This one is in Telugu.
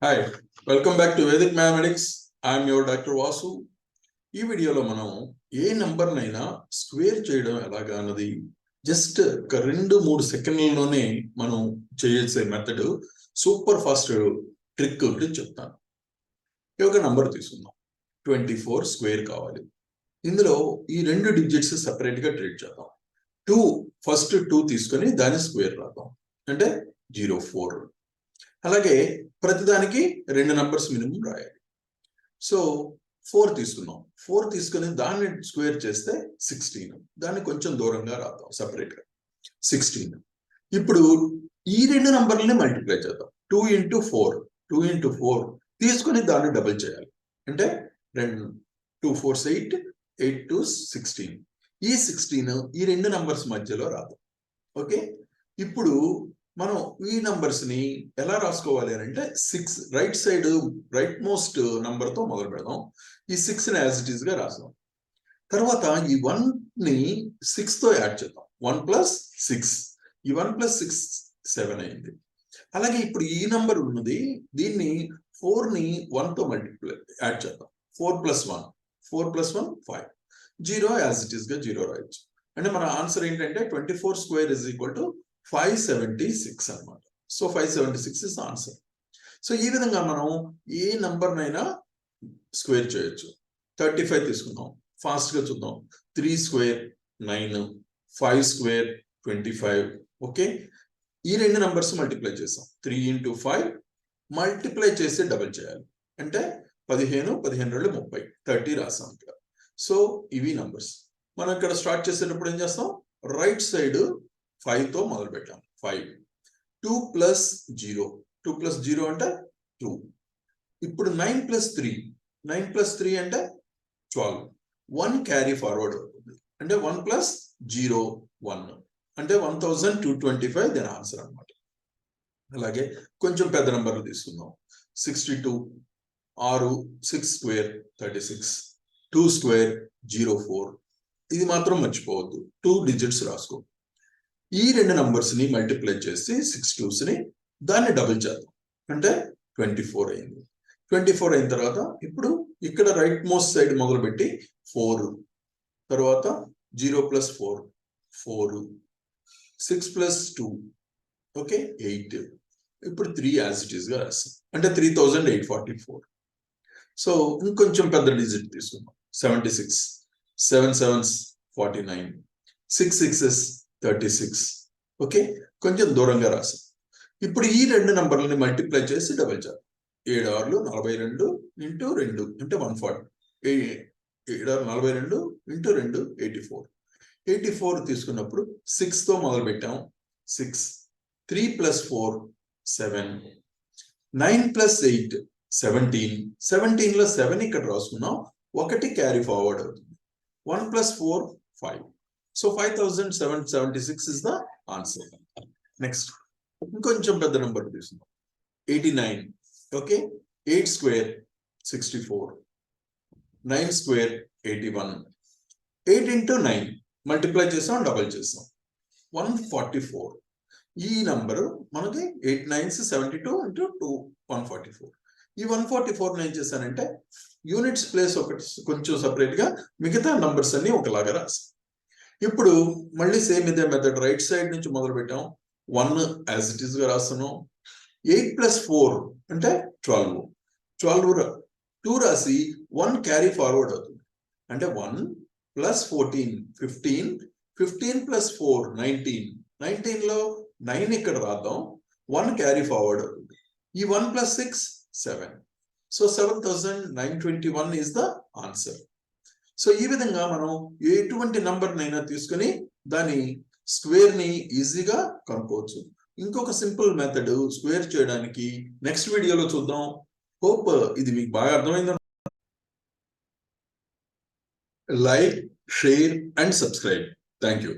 Hi, welcome back to Vedic Mathematics. I am your Dr. Vasu. ఈ వీడియోలో మనం ఏ నంబర్ నైనా స్క్వేర్ చేయడం ఎలాగా అన్నది జస్ట్ ఒక 2-3 సెకండ్లలోనే మనం చేసే మెథడ్ సూపర్ ఫాస్ట్ ట్రిక్ గురించి చెప్తాను. ఒక నంబర్ తీసుకుందాం. 24 స్క్వేర్ కావాలి. ఇందులో ఈ 2 డిజిట్స్ సెపరేట్ గా ట్రీట్ చేద్దాం. 2 ఫస్ట్ 2 తీసుకొని దాని స్క్వేర్ రాద్దాం. అంటే 04. అలాగే ప్రతిదానికి 2 నంబర్స్ మినిమం రాయాలి. సో 4 తీసుకున్నాం. 4 తీసుకుని దాన్ని స్క్వేర్ చేస్తే 16. దాన్ని కొంచెం దూరంగా రాద్దాం సెపరేట్ గా 16. ఇప్పుడు ఈ 2 నంబర్లని మల్టిప్లై చేద్దాం. 2 into 4 2 into 4 తీసుకుని దాన్ని డబుల్ చేయాలి. అంటే 2 4 8 8 2 16. ఈ 16 ఈ 2 నంబర్స్ మధ్యలో రాద్దాం. ఓకే, ఇప్పుడు మనం ఈ నంబర్స్ ని ఎలా రాసుకోవాలి అని అంటే 6 right side right most number తో మొదలు పెడదాం. ఈ 6 ని యాజ్ ఇట్ ఈస్ గా రాస్తాం. తర్వాత ఈ 1 ని 6 తో యాడ్ చేద్దాం. 1 + 6 ఈ 1 + 6 7 అయింది. అలాగే ఇప్పుడు ఈ నంబర్ ఉన్నది, దీన్ని 4 ని 1 తో మల్టిప్లై యాడ్ చేద్దాం. 4 + 1 4 + 1 5 0 యాజ్ ఇట్ ఈస్ గా 0 రాయొచ్చు. అంటే మన ఆన్సర్ ఏంటంటే 24 స్క్వేర్ = 576 అన్నమాట. So 576 is answer. సో ఈ విధంగా మనం ఏ నంబర్ నైనా స్క్వేర్ చేయొచ్చు. 35 తీసుకుందాం. ఫాస్ట్ గా చూద్దాం. 3 స్క్వేర్ 9 5 స్క్వేర్ 25. ఓకే, ఈ 2 నంబర్స్ మల్టిప్లై చేసాం. 3 into 5 మల్టిప్లై చేసి డబుల్ చేయాలి. అంటే 15 15 30 30 రాసాం ఇక్కడ. సో ఇవి నంబర్స్. మనం ఇక్కడ స్టార్ట్ చేసేటప్పుడు ఏం చేస్తాం, రైట్ సైడ్ 5 తో మొదలు పెట్టాం. 5 2 + 0 2 + 0 అంటే 2. ఇప్పుడు 9 + 3 9 + 3 అంటే 12. 1 క్యారీ ఫార్వర్డ్ అవుతుంది. అంటే 1 + 0 1 అంటే 1225 దీని ఆన్సర్ అన్నమాట. అలాగే కొంచెం పెద్ద నంబర్లు తీసుకుందాం. 62 6 6 స్క్వేర్ 36 2 స్క్వేర్ 04. ఇది మాత్రం మర్చిపోవద్దు, 2 డిజిట్స్ రాసుకో. ఈ 2 నంబర్స్ ని మల్టిప్లై చేసి 6 2s ని దాన్ని డబుల్ చేద్దాం. అంటే 24 అయింది. 24 అయిన తర్వాత ఇప్పుడు ఇక్కడ రైట్ మోస్ట్ సైడ్ మొదలుపెట్టి 4 తర్వాత 0 + 4 4 6 + 2 ఓకే 8. ఇప్పుడు 3 యాజ్ ఇట్ ఈస్ గా రాస్తాం. అంటే 3844. సో ఇంకొంచెం పెద్ద డిజిట్ తీసుకుందాం. 76 7 7s 49 6 6s 36. ఓకే, కొంచెం దూరంగా రాసాం. ఇప్పుడు ఈ 2 నంబర్లని మల్టిప్లై చేసి డబుల్ చేద్దాం. 7 6 42 into 2 అంటే 140. 7 6 42 into 2 84. 84 తీసుకున్నప్పుడు 6 తో మొదలు పెట్టాం. 6 3 + 4 7 9 + 8 17. 17 లో 7 ఇక్కడ రాసుకున్నాం. 1 క్యారీ ఫార్వర్డ్ అవుతుంది. 1 + 4 5. So 5776 is the answer. Next ఇంకొంచెం పెద్ద నెంబర్ తీసుకుందాం. 89. Okay, 8 square 64 9 square 81. 8 into 9 multiply చేసాం, డబుల్ చేసాం. 144. ఈ నంబరు మనకి 8 9s 72 into 2 144. ఈ 144 ఏం చేశానంటే యూనిట్స్ ప్లేస్ ఒకటి కొంచెం సపరేట్ గా, మిగతా నంబర్స్ అన్ని ఒకలాగా రాసాం. ఇప్పుడు మళ్ళీ సేమ్ ఇదే మెథడ్ రైట్ సైడ్ నుంచి మొదలు పెట్టాం. 1 యాజ్ ఇట్ ఈస్ గా రాస్తున్నాం. 8 + 4 అంటే 12 12 2 రాసి 1 క్యారీ ఫార్వర్డ్ అవుతుంది. అంటే 1 + 14 15 15 + 4 19 19 లో 9 ఇక్కడ రాద్దాం. 1 క్యారీ ఫార్వర్డ్ అవుతుంది. ఈ 1 + 6 7. So 7921 is the answer. So ఈ విధంగా మనం ఎటువంటి నంబర్నైనా తీసుకుని దాని స్క్వేర్ ని ఈజీగా కనుక్కోవచ్చు. ఇంకొక సింపుల్ మెథడ్ స్క్వేర్ చేయడానికి నెక్స్ట్ వీడియోలో చూద్దాం. హోప్ ఇది మీకు బాగా అర్థమైంది. Like, share and subscribe. Thank you.